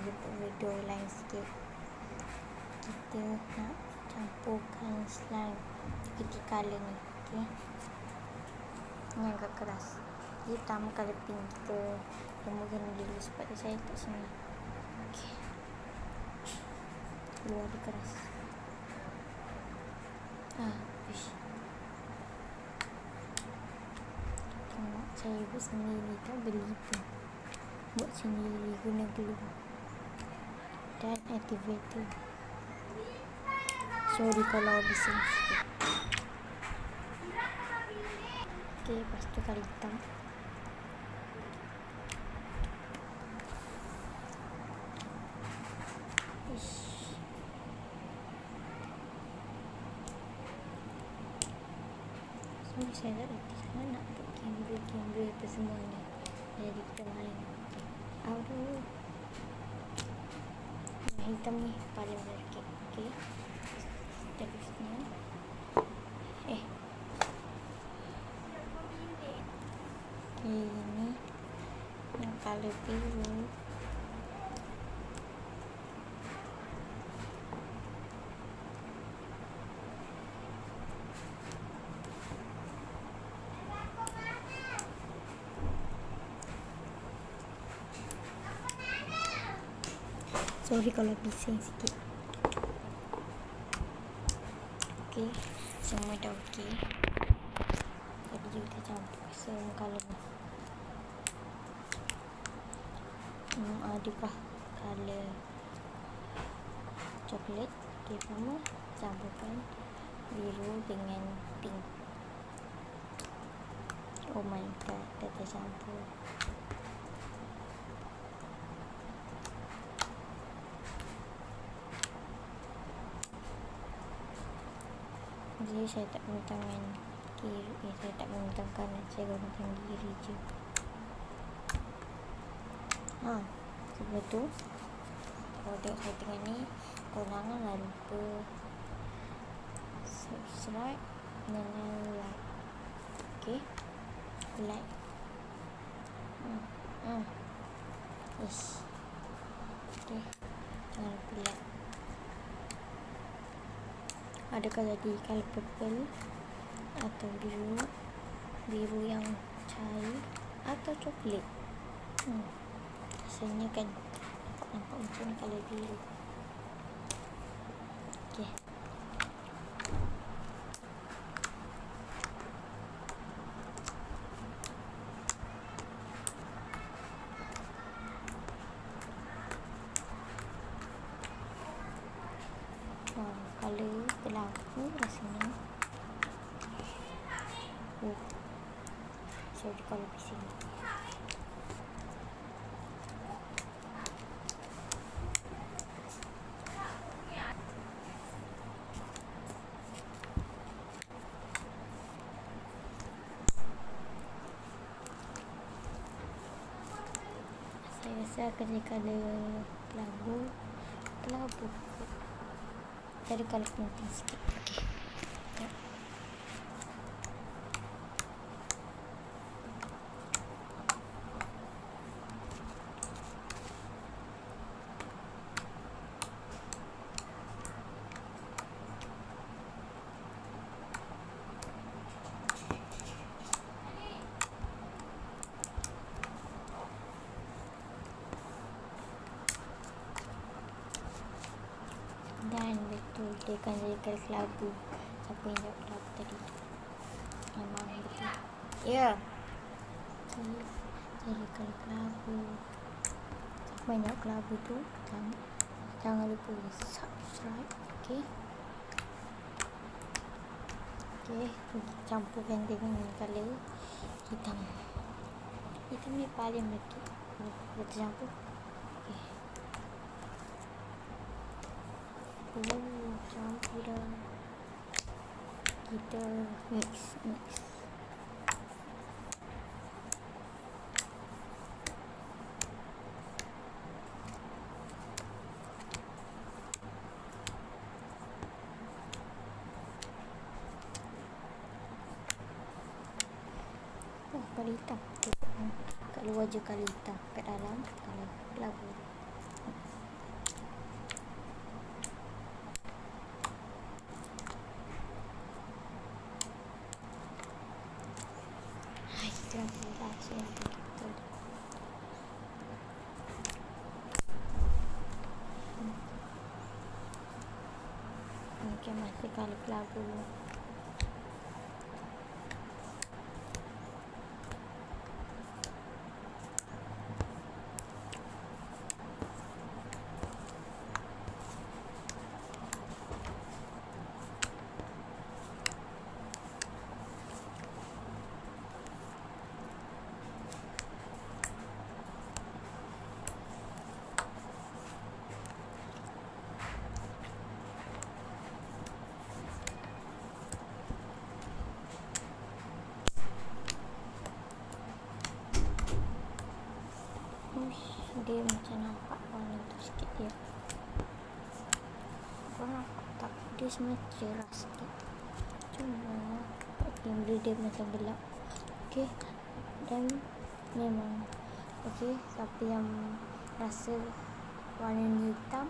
jumpa video lain sikit. Kita nak campurkan slime putih color ni. Okay, ni agak keras. Jadi pertama color pink kita remukan dulu sebab saya kat sini. Okay, luar dia keras. Tengok saya buat sendiri, tak beli pun. Buat sendiri guna glue dan activator. Sorry kalau bising sikit. Okay, lepas tu kali hitam. Sorry saya tak reti sangat nak buat kamera apa semua ni. Jadi kita main. Aduh, yang hitam ni paling sikit. Okay, terusnya ini yang color biru. Sorry kalau bising sikit. Okay, semua dah okey. Jadi kita campur semua color ni. Adakah color coklat? Okay, pertama campurkan biru dengan pink. Oh my god, dah tercampur. Jadi saya tak guna tangan kiri, saya tak guna tangan kanan, saya guna tangan kiri je. Sebab tu kalau tengok saya tengah ni, korang janganlah lupa subscribe dan like. Okay, like. Yes. Okay, jangan lupa like. Adakah jadi color purple atau biru yang cair atau coklat? Rasanya kan nampak macam ni color biru. Okay, color kelabu rasanya. Sorry kalau bising. Saya rasa akan jadi color kelabu. Jadi color penting sikit. Okay, dan betul dia akan jadi color kelabu. Siapa yang jawab kelabu tadi? Memang betul. Ya, jadi color kelabu. Siapa yang jawab kelabu tu jangan lupa subscribe. Okay, campurkan dengan color hitam. Hitam ni paling betul campur. Campur dah. Kita mix. Kali hitam kat luar je, kali hitam kat dalam kali kelabu. Okay, masih kali kelabu. Dia macam nampak warna tu sikit dia. Kau nampak tak? Dia sebenarnya cerah sikit. Cuma bila dia macam gelap. Okay. Dan memang okay, siapa yang rasa warna ni hitam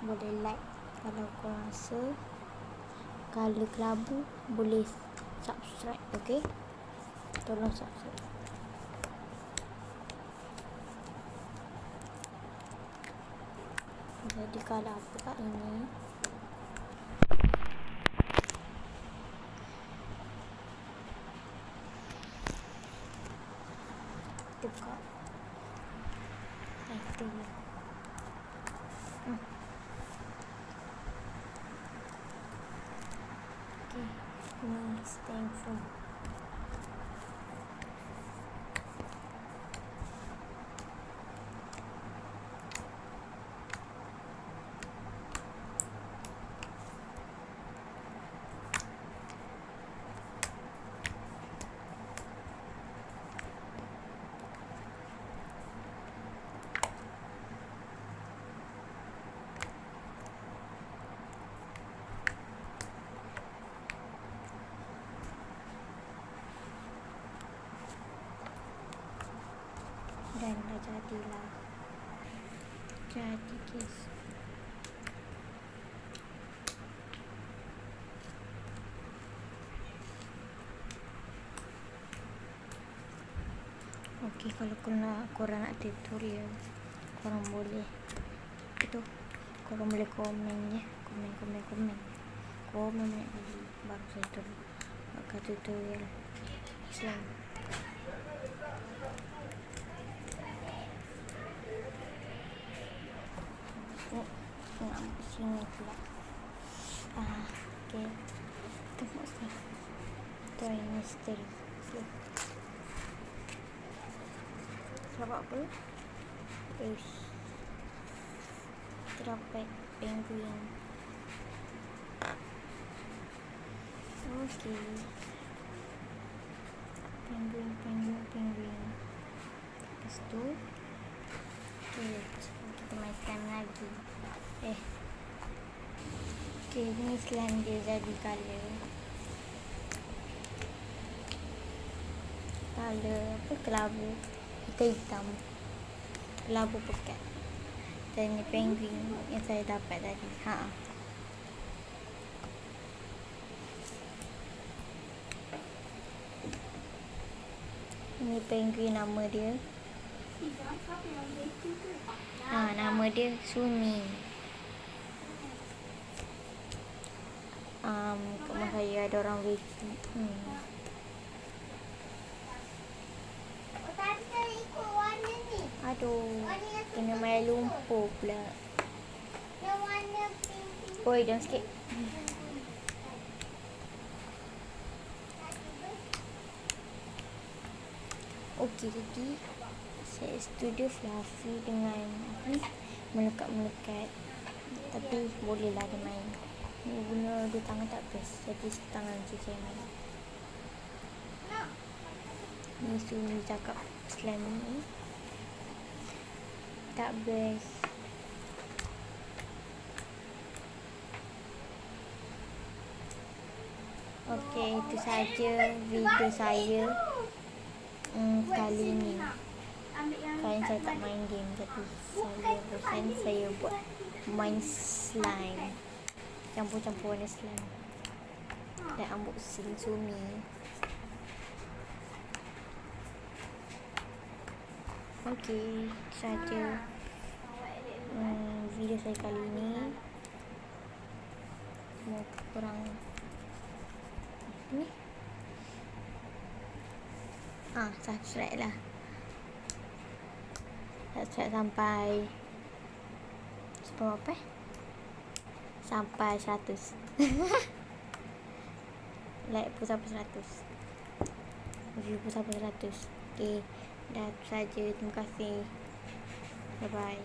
boleh like. Kalau kau rasa color kelabu boleh subscribe. Okay, tolong subscribe. Jadi kalau apa kat ini, buka itu ya. Okay, ini styrofoam. Dan dah jadilah. Jadi guys, okay, kalau korang nak tutorial, korang boleh itu, korang boleh komen ya, komen banyak lagi, baru saya buat tutorial Islam. Nak sini pula. Okay, tengok sini. Toy misteri. Okay. Sebab apa? Terdapat penguin. Okay. Penguin. Lepas tu, okay, kita main slime lagi. Okay, ni slime dia jadi color apa, kelabu hitam, kelabu pekat. Dan ni penguin yang saya dapat tadi. Ini penguin, nama dia nama dia Sumi. Kat rumah saya ada orang waiting. Aduh, kena main lumpur pula. Oi, jangan sikit. Okey, jadi saya studio fluffy dengan melekat-melekat. Tapi bolehlah dia main. Ni guna dua tangan tak best. Jadi tangan je saya main. Ni Sumi cakap slime ni tak best. Okey, itu saja video saya kali ni. Kali saya tak main game, jadi saya bosan, saya buat main slime, campur-campur warna slime dan unboxing Sumi. Okey, itu saja video saya kali ni. mau kurang ni. Subscribe lah. Subscribe sampai apa? Sampai 100. Like pun sampai 100. View pun sampai 100. Okay, dah tu saja. Terima kasih. Bye bye.